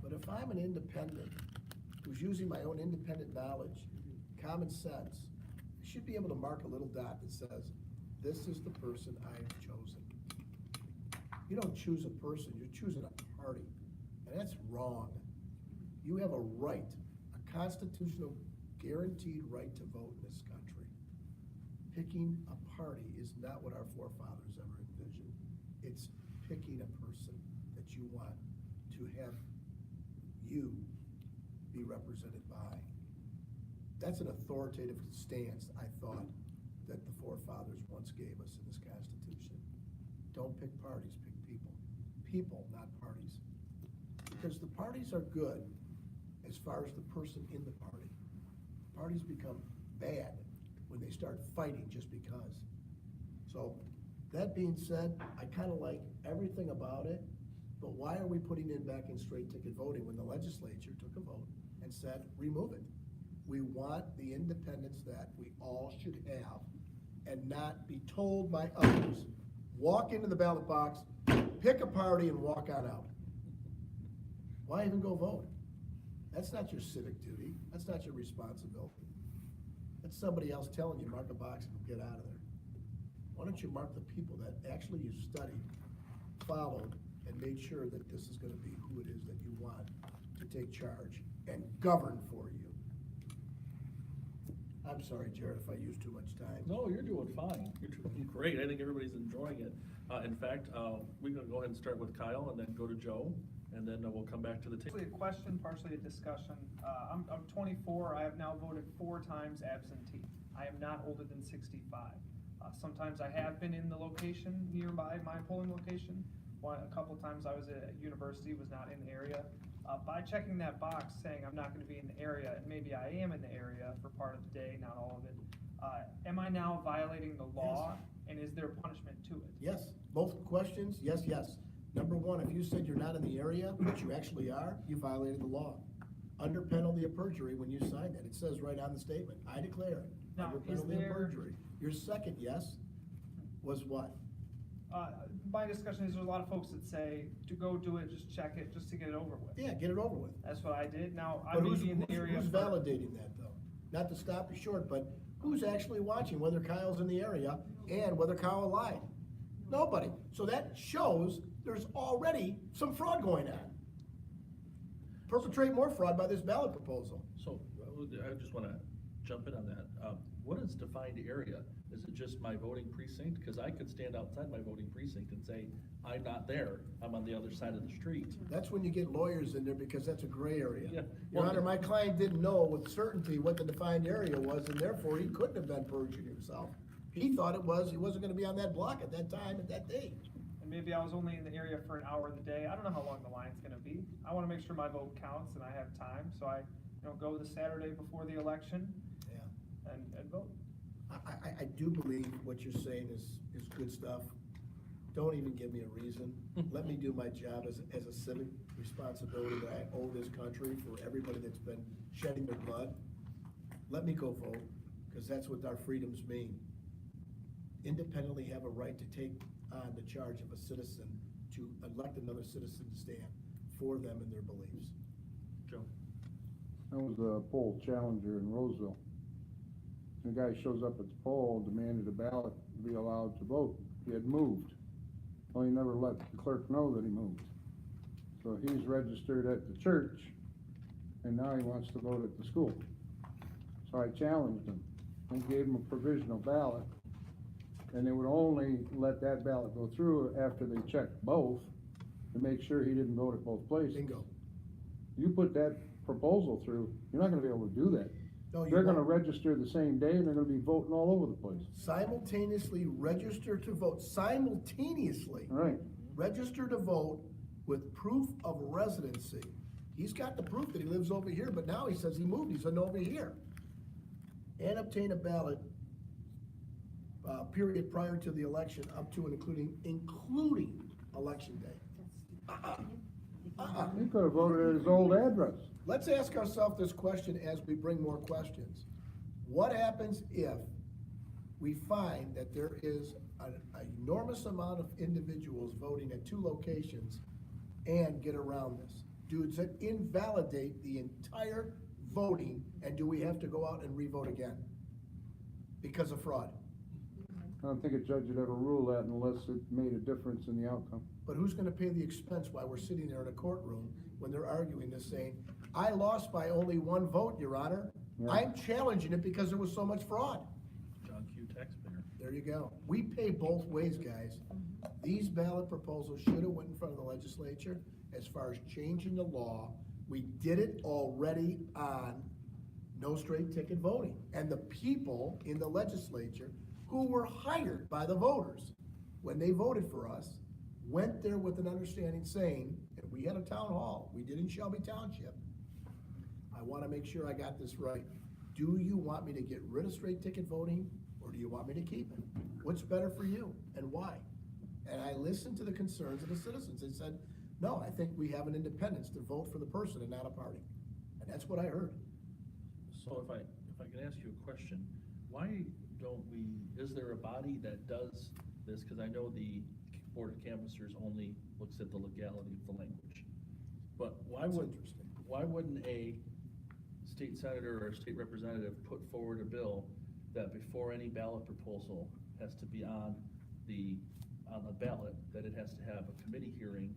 But if I'm an independent, who's using my own independent knowledge, common sense, I should be able to mark a little dot that says, this is the person I've chosen. You don't choose a person, you're choosing a party, and that's wrong. You have a right, a constitutional guaranteed right to vote in this country. Picking a party is not what our forefathers ever envisioned. It's picking a person that you want to have you be represented by. That's an authoritative stance, I thought, that the forefathers once gave us in this Constitution. Don't pick parties, pick people. People, not parties. Because the parties are good as far as the person in the party. Parties become bad when they start fighting just because. So, that being said, I kind of like everything about it, but why are we putting it back in straight ticket voting when the legislature took a vote and said, remove it? We want the independence that we all should have and not be told by others, walk into the ballot box, pick a party and walk on out. Why even go vote? That's not your civic duty. That's not your responsibility. That's somebody else telling you, mark a box and get out of there. Why don't you mark the people that actually you studied, followed, and made sure that this is gonna be who it is that you want to take charge and govern for you. I'm sorry, Jared, if I used too much time. No, you're doing fine. You're doing great. I think everybody's enjoying it. In fact, we're gonna go ahead and start with Kyle and then go to Joe, and then we'll come back to the table. Partially a question, partially a discussion. I'm 24, I have now voted 4 times absentee. I am not older than 65. Sometimes I have been in the location nearby my polling location. A couple times I was at university, was not in the area. By checking that box saying I'm not gonna be in the area, and maybe I am in the area for part of the day, not all of it, am I now violating the law? Yes. And is there punishment to it? Yes, both questions, yes, yes. Number one, if you said you're not in the area, but you actually are, you violated the law. Under penalty of perjury when you signed it. It says right on the statement, I declare it, Now, under is penalty of there- perjury. Your second yes was what? My discussion is there's a lot of folks that say to go do it, just check it, just to get it over with. Yeah, get it over with. That's what I did. Now, I But may who's, be in the area. who's for- validating that though? Not to stop you short, but who's actually watching whether Kyle's in the area and whether Kyle lied? Nobody. So that shows there's already some fraud going on. Perpetrate more fraud by this ballot proposal. So, I just wanna jump in on that. What is defined area? Is it just my voting precinct? Cause I could stand outside my voting precinct and say, I'm not there, I'm on the other side of the street. That's when you get lawyers in there because that's a gray area. Yeah. Your Well, Honor, my client didn't know with certainty what the defined area was, and therefore he couldn't have been perjuring himself. He thought he wasn't gonna be on that block at that time, at that date. And maybe I was only in the area for an hour of the day. I don't know how long the line's gonna be. I wanna make sure my vote counts and I have time, so I, go the Saturday before the election Yeah. and vote. I do believe what you're saying is good stuff. Don't even give me a reason. Let me do my job as a civic responsibility that I owe this country for everybody that's been shedding their blood. Let me go vote, because that's what our freedoms mean. Independently have a right to take on the charge of a citizen, to elect another citizen to stand for them and their beliefs. Joe? That was a poll challenger in Roseville. The guy shows up at the poll, demanded a ballot to be allowed to vote. He had moved. Well, he never let the clerk know that he moved. So he's registered at the church, and now he wants to vote at the school. So I challenged him and gave him a provisional ballot, and they would only let that ballot go through after they checked both to make sure he didn't vote at both places. Bingo. You put that proposal through, you're not gonna be able to do that. No, you They're gonna won't. register the same day, and they're gonna be voting all over the place. Simultaneously register to vote, simultaneously. Right. Register to vote with proof of residency. He's got the proof that he lives over here, but now he says he moved, he's over here. And obtain a ballot, period prior to the election, up to and including election day. He could have voted at his old address. Let's ask ourselves this question as we bring more questions. What happens if we find that there is an enormous amount of individuals voting at two locations and get around this? Does it invalidate the entire voting, and do we have to go out and re-vote again because of fraud? I don't think a judge would ever rule that unless it made a difference in the outcome. But who's gonna pay the expense while we're sitting there in a courtroom when they're arguing this, saying, I lost by only one vote, Your Honor. Yeah. I'm challenging it because there was so much fraud. John Q. taxpayer. There you go. We pay both ways, guys. These ballot proposals should have went in front of the legislature as far as changing the law. We did it already on no straight ticket voting. And the people in the legislature who were hired by the voters, when they voted for us, went there with an understanding saying, and we had a town hall, we did in Shelby Township. I wanna make sure I got this right. Do you want me to get rid of straight ticket voting, or do you want me to keep it? What's better for you, and why? And I listened to the concerns of the citizens. They said, no, I think we have an independence to vote for the person and not a party. And that's what I heard. So if I can ask you a question, why don't we, is there a body that does this? Cause I know the Board of Canvassers only looks at the legality of the language. But That's interesting. why wouldn't a state senator or a state representative put forward a bill that before any ballot proposal has to be on the ballot, that it has to have a committee hearing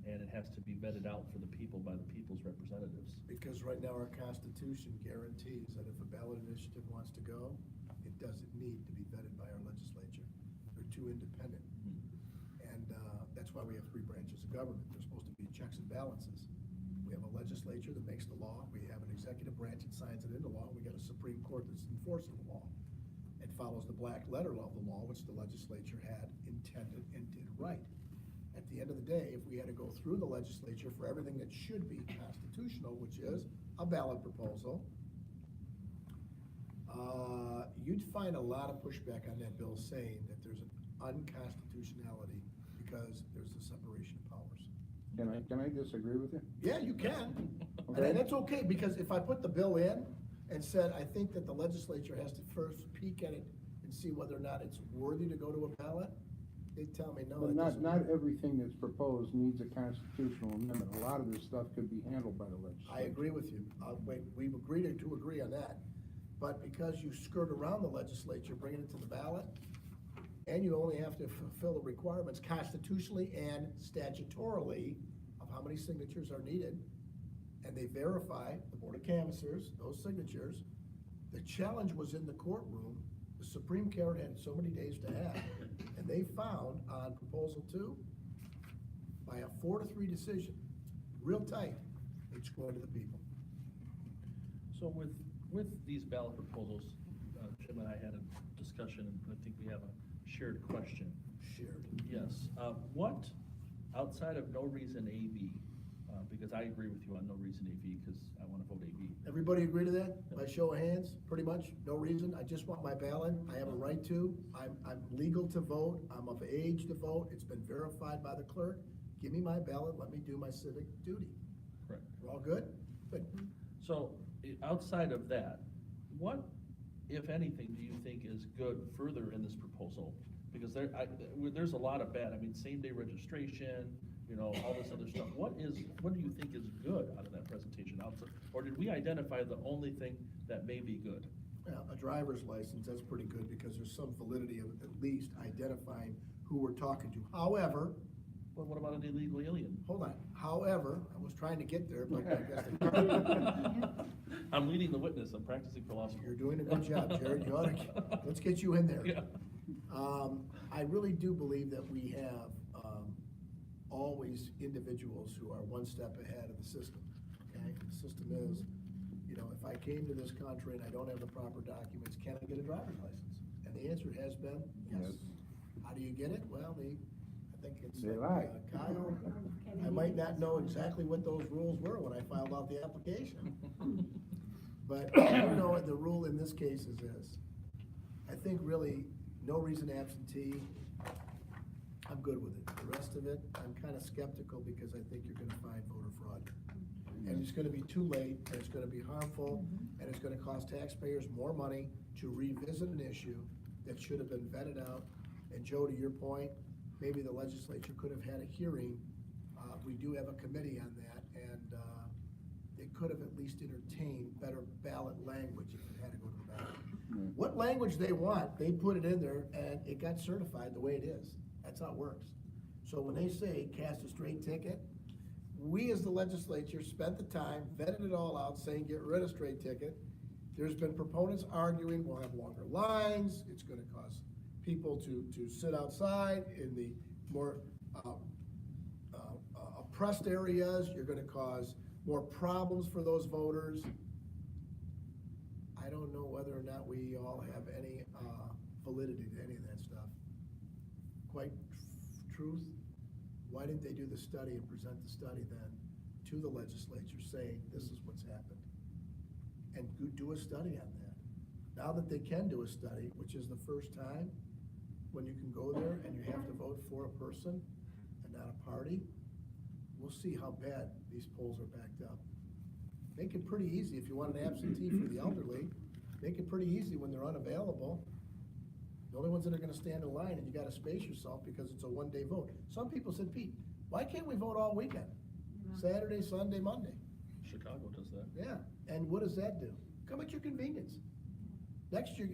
and it has to be vetted out for the people by the people's representatives? Because right now our Constitution guarantees that if a ballot initiative wants to go, it doesn't need to be vetted by our legislature. They're too independent. And that's why we have three branches of government. There's supposed to be checks and balances. We have a legislature that makes the law. We have an executive branch that signs it into law. We got a Supreme Court that's enforcing the law. It follows the black letter law of the law, which the legislature had intended and did right. At the end of the day, if we had to go through the legislature for everything that should be constitutional, which is a ballot proposal, you'd find a lot of pushback on that bill saying that there's an unconstitutionality because there's a separation of powers. Can I disagree with you? Yeah, you can. Okay. And that's okay, because if I put the bill in and said, I think that the legislature has to first peek at it and see whether or not it's worthy to go to a ballot, they'd tell me, no, But it not doesn't. everything that's proposed needs a constitutional amendment. A lot of this stuff could be handled by the legislature. I agree with you. We've agreed to agree on that. But because you skirt around the legislature, bringing it to the ballot, and you only have to fulfill the requirements constitutionally and statutorily of how many signatures are needed, and they verify, the Board of Canvassers, those signatures. The challenge was in the courtroom. The Supreme Court had so many days to have, and they found on Proposal 2, by a 4-3 decision, real tight, it's going to the people. So with these ballot proposals, Jim and I had a discussion, and I think we have a shared question. Shared. Yes, what, outside of no reason AV, because I agree with you on no reason AV, because I wanna vote AV. Everybody agree to that? By show of hands, pretty much, no reason, I just want my ballot, I have a right to, I'm legal to vote, I'm of age to vote, it's been verified by the clerk, give me my ballot, let me do my civic duty. Correct. We're all good? Good. So, outside of that, what, if anything, do you think is good further in this proposal? Because there's a lot of bad, I mean, same-day registration, you know, all this other stuff. What do you think is good out of that presentation? Or did we identify the only thing that may be good? Yeah, a driver's license, that's pretty good, because there's some validity of at least identifying who we're talking to. However, Well, what about an illegal alien? hold on, however, I was trying to get there, but I guess. I'm leading the witness, I'm practicing for law school. You're doing a good job, Jared, you ought to, let's get you in there. Yeah. I really do believe that we have, always individuals who are one step ahead of the system, okay? The system is, you know, if I came to this country and I don't have the proper documents, can I get a driver's license? And the answer has been yes. Yes. How do you get it? Well, I think it's. They lie. Kyle, I might not know exactly what those rules were when I filed out the application. But, you know, the rule in this case is this. I think really, no reason absentee, I'm good with it. The rest of it, I'm kind of skeptical because I think you're gonna find voter fraud. and it's gonna be too late, and it's gonna be harmful, and it's gonna cost taxpayers more money to revisit an issue that should have been vetted out. And Joe, to your point, maybe the legislature could have had a hearing. We do have a committee on that, and, they could have at least entertained better ballot language if it had to go to the ballot. What language they want, they put it in there, and it got certified the way it is. That's how it works. So when they say cast a straight ticket, we as the legislature spent the time, vetted it all out, saying get rid of straight ticket. There's been proponents arguing we'll have longer lines, it's gonna cause people to sit outside in the more oppressed areas, you're gonna cause more problems for those voters. I don't know whether or not we all have any validity to any of that stuff. Quite truth, why didn't they do the study and present the study then to the legislature saying this is what's happened? And do a study on that. Now that they can do a study, which is the first time when you can go there and you have to vote for a person and not a party, we'll see how bad these polls are backed up. Make it pretty easy if you want an absentee for the elderly. Make it pretty easy when they're unavailable. The only ones that are gonna stand in line, and you gotta space yourself because it's a one-day vote. Some people said, Pete, why can't we vote all weekend? Saturday, Sunday, Monday. Chicago does that. Yeah, and what does that do? Come at your convenience. Next year,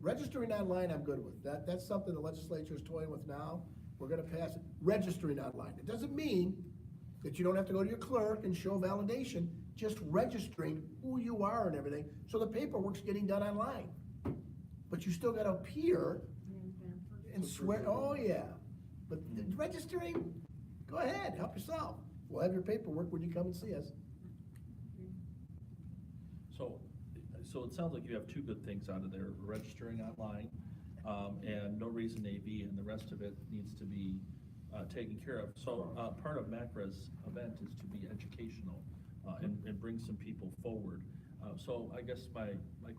registering online, I'm good with. That's something the legislature is toying with now. We're gonna pass it, registering online. It doesn't mean that you don't have to go to your clerk and show validation, just registering who you are and everything, so the paperwork's getting done online. But you still gotta appear and swear, oh yeah. But registering, go ahead, help yourself. We'll have your paperwork when you come and see us. So it sounds like you have two good things out of there, registering online, and no reason AV, and the rest of it needs to be taken care of. So, part of MACRA's event is to be educational, and bring some people forward. So I guess my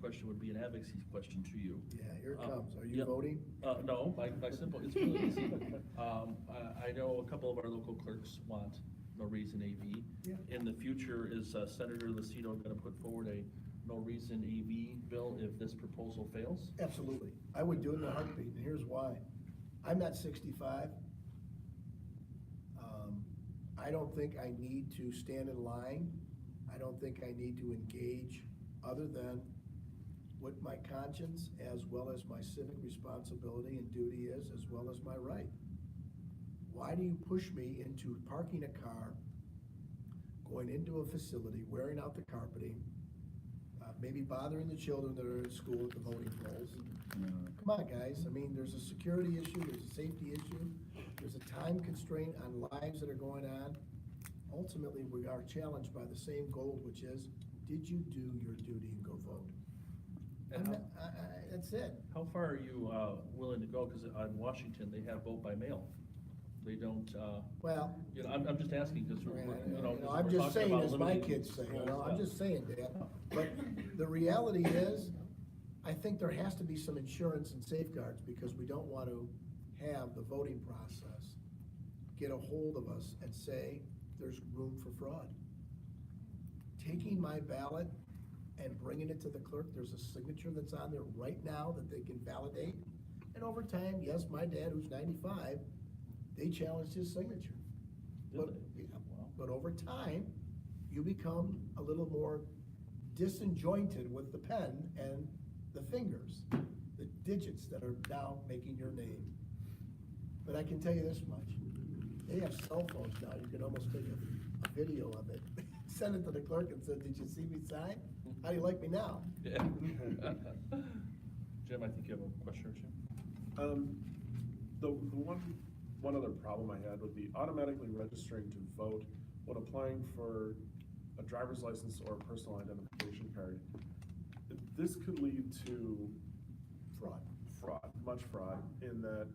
question would be an advocacy question to you. Yeah, here it comes. Are you yeah. voting? No, my simple, it's really easy. I know a couple of our local clerks want no reason AV. Yeah. In the future, is Senator Lucido gonna put forward a no reason AV bill if this proposal fails? Absolutely. I would do it in a heartbeat, and here's why. I'm not 65. I don't think I need to stand in line. I don't think I need to engage other than what my conscience as well as my civic responsibility and duty is, as well as my right. Why do you push me into parking a car, going into a facility, wearing out the carpeting, maybe bothering the children that are at school at the voting polls? Come on, guys. I mean, there's a security issue, there's a safety issue, there's a time constraint on lives that are going on. Ultimately, we are challenged by the same goal, which is, did you do your duty and go vote? And That's it. how far are you willing to go? Because on Washington, they have vote by mail. They don't, Well, I'm just asking because I'm just saying, as my kids say, I'm just saying, Dad. But the reality is, I think there has to be some insurance and safeguards, because we don't want to have the voting process get a hold of us and say there's room for fraud. Taking my ballot and bringing it to the clerk, there's a signature that's on there right now that they can validate. And over time, yes, my dad, who's 95, they challenged his signature. But, yeah, but over time, you become a little more disjointed with the pen and the fingers, the digits that are now making your name. But I can tell you this much, they have cell phones now, you can almost take a video of it, send it to the clerk and say, did you see me sign? How do you like me now? Yeah. Jim, I think you have a question or two? The one other problem I had would be automatically registering to vote when applying for a driver's license or a personal identification card. This could lead to much fraud, in that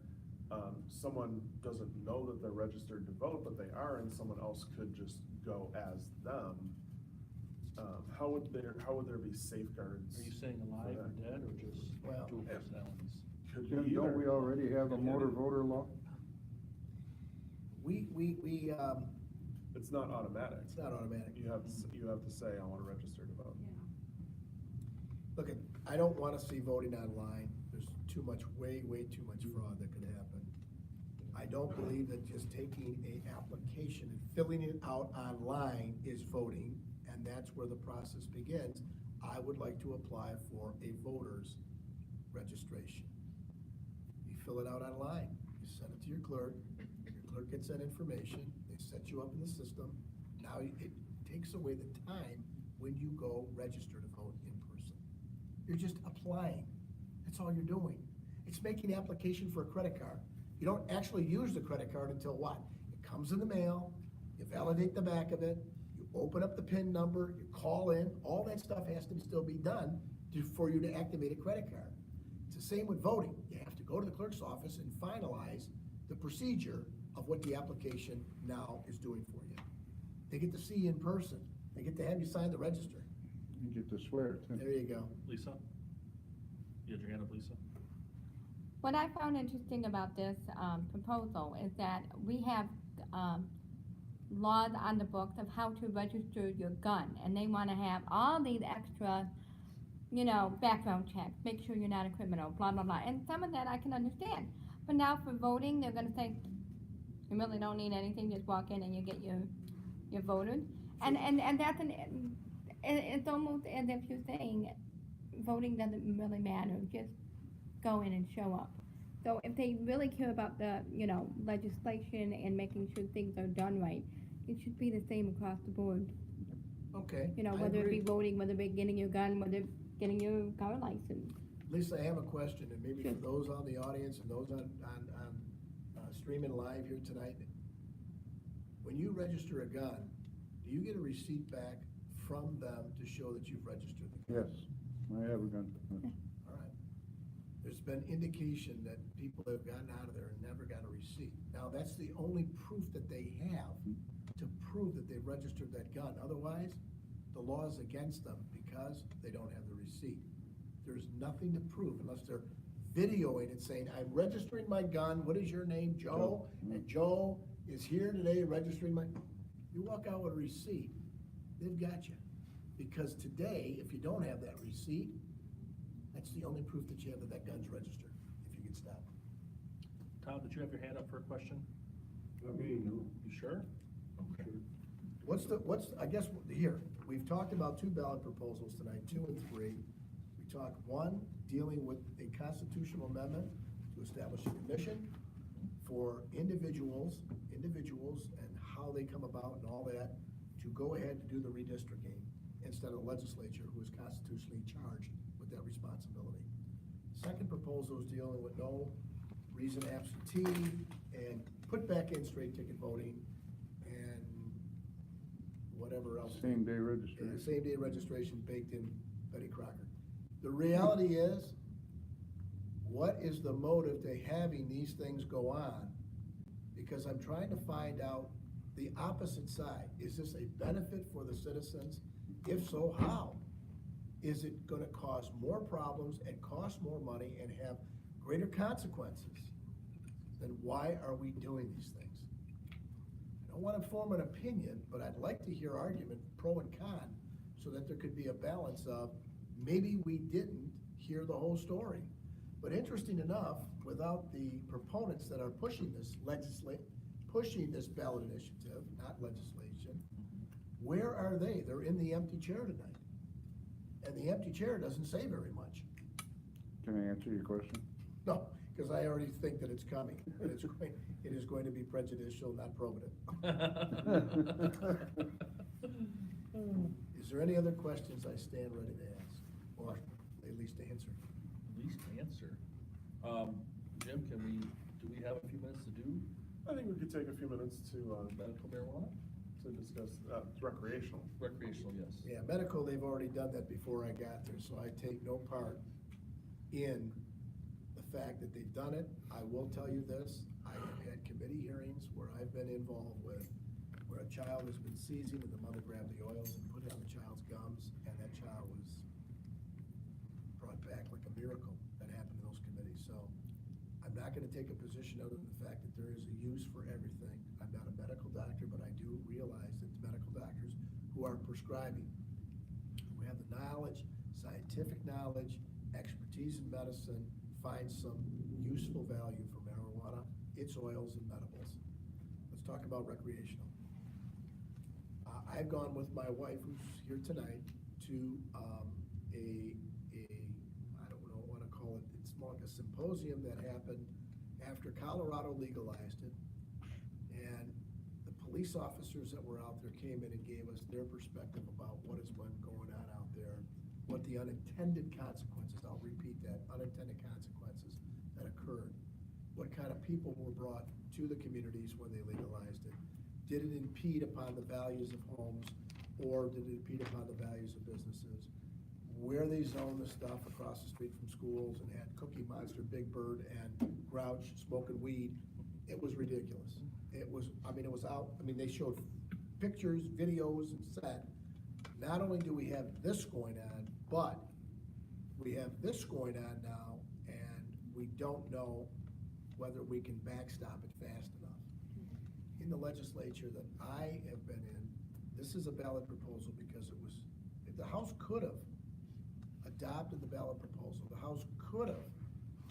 someone doesn't know that they're registered to vote, but they are, and someone else could just go as them. How would there be safeguards? Are you saying alive or dead, or just Well, dual personalities? Could Jim, be don't either. we already have a motor voter law? It's not automatic. It's not automatic. You have to say, I wanna register to vote. Look, I don't wanna see voting online. There's too much, way too much fraud that could happen. I don't believe that just taking a application and filling it out online is voting, and that's where the process begins. I would like to apply for a voter's registration. You fill it out online, you send it to your clerk gets that information, they set you up in the system. Now it takes away the time when you go register to vote in person. You're just applying, that's all you're doing. It's making application for a credit card. You don't actually use the credit card until what? It comes in the mail, you validate the back of it, you open up the PIN number, you call in, all that stuff has to still be done for you to activate a credit card. It's the same with voting. You have to go to the clerk's office and finalize the procedure of what the application now is doing for you. They get to see you in person. They get to have you sign the register. You get to swear too. There you go. Lisa? You had your hand up, Lisa? What I found interesting about this proposal is that we have laws on the books of how to register your gun, and they want to have all these extra, background checks, make sure you're not a criminal, blah, blah, blah. And some of that I can understand. But now for voting, they're going to say, you really don't need anything, just walk in and you get your voted. And that's it's almost as if you're saying voting doesn't really matter, just go in and show up. So if they really care about the, legislation and making sure things are done right, it should be the same across the board. Okay. I Whether it be agree. voting, whether it be getting your gun, whether it's getting your car license. Lisa, I have a question, and maybe for those on the audience and those on streaming live here tonight. When you register a gun, do you get a receipt back from them to show that you've registered the gun? Yes, I have a gun. All right. There's been indication that people have gotten out of there and never got a receipt. Now, that's the only proof that they have to prove that they've registered that gun. Otherwise, the law is against them because they don't have the receipt. There's nothing to prove unless they're videoing it saying, I'm registering my gun, what is your name, Joe? And Joe is here today registering my, you walk out with a receipt, they've got you. Because today, if you don't have that receipt, that's the only proof that you have that that gun's registered, if you get stopped. Tom, did you have your hand up for a question? Not me, no. You sure? Okay. I guess, here, we've talked about two ballot proposals tonight, 2 and 3. We talked, one, dealing with a constitutional amendment to establish a commission for individuals and how they come about and all that, to go ahead and do the redistricting instead of the legislature, who is constitutionally charged with that responsibility. Second proposal is dealing with no reason absentee and put back in straight ticket voting and whatever else. Same day Yeah, registration. same day registration baked in Betty Crocker. The reality is, what is the motive to having these things go on? Because I'm trying to find out the opposite side. Is this a benefit for the citizens? If so, how? Is it gonna cause more problems and cost more money and have greater consequences? Then why are we doing these things? I don't wanna form an opinion, but I'd like to hear argument, pro and con, so that there could be a balance of, maybe we didn't hear the whole story. But interesting enough, without the proponents that are pushing this ballot initiative, not legislation, where are they? They're in the empty chair tonight. And the empty chair doesn't say very much. Can I answer your question? No, because I already think that it's coming. And it is going to be prejudicial, not probative. Is there any other questions I stand ready to ask, or at least to answer? At least answer. Jim, do we have a few minutes to do I think we could take a few minutes to medical marijuana? discuss, recreational. Recreational, yes. Yeah, medical, they've already done that before I got there, so I take no part in the fact that they've done it. I will tell you this, I have had committee hearings where I've been involved with, where a child has been seizing and the mother grabbed the oils and put it on the child's gums, and that child was brought back like a miracle. That happened in those committees, so I'm not gonna take a position other than the fact that there is a use for everything. I'm not a medical doctor, but I do realize realize that medical doctors who are prescribing, who have the knowledge, scientific knowledge, expertise in medicine, find some useful value for marijuana, its oils and edibles. Let's talk about recreational. I've gone with my wife, who's here tonight, to I don't know what to call it, it's more like a symposium that happened after Colorado legalized it. And the police officers that were out there came in and gave us their perspective about what has been going on out there, what the unintended consequences, I'll repeat that, unintended consequences that occurred, what kind of people were brought to the communities when they legalized it. Did it impede upon the values of homes, or did it impede upon the values of businesses? Where they zoned the stuff across the street from schools and had Cookie Monster, Big Bird, and Grouch smoking weed, it was ridiculous. It was out, they showed pictures, videos, and said, not only do we have this going on, but we have this going on now, and we don't know whether we can backstop it fast enough. In the legislature that I have been in, this is a ballot proposal because it was, if the House could have adopted the ballot proposal, the House could have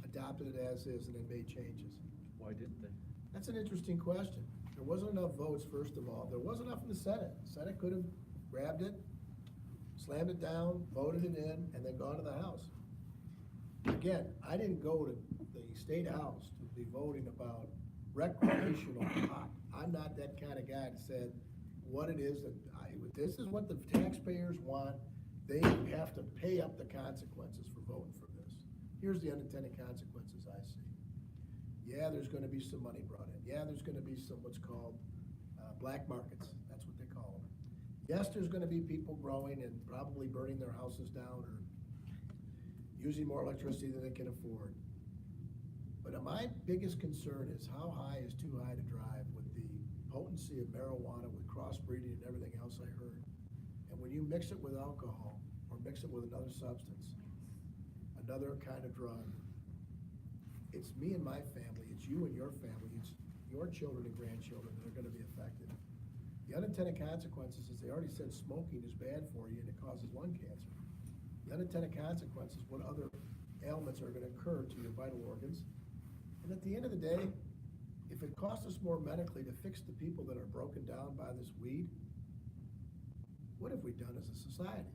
adopted it as is and then made changes. Why didn't they? That's an interesting question. There wasn't enough votes, first of all. There wasn't enough in the Senate. The Senate could have grabbed it, slammed it down, voted it in, and then gone to the House. Again, I didn't go to the State House to be voting about recreational pot. I'm not that kind of guy that said what it is that this is what the taxpayers want. They have to pay up the consequences for voting for this. Here's the unintended consequences I see. Yeah, there's gonna be some money brought in. Yeah, there's gonna be some what's called black markets. That's what they call them. Yes, there's gonna be people growing and probably burning their houses down or using more electricity than they can afford. But my biggest concern is how high is too high to drive with the potency of marijuana, with crossbreeding and everything else I heard. And when you mix it with alcohol or mix it with another substance, another kind of drug, it's me and my family, it's you and your family, it's your children and grandchildren that are gonna be affected. The unintended consequences is they already said smoking is bad for you and it causes lung cancer. The unintended consequences, what other ailments are gonna occur to your vital organs. And at the end of the day, if it costs us more medically to fix the people that are broken down by this weed, what have we done as a society?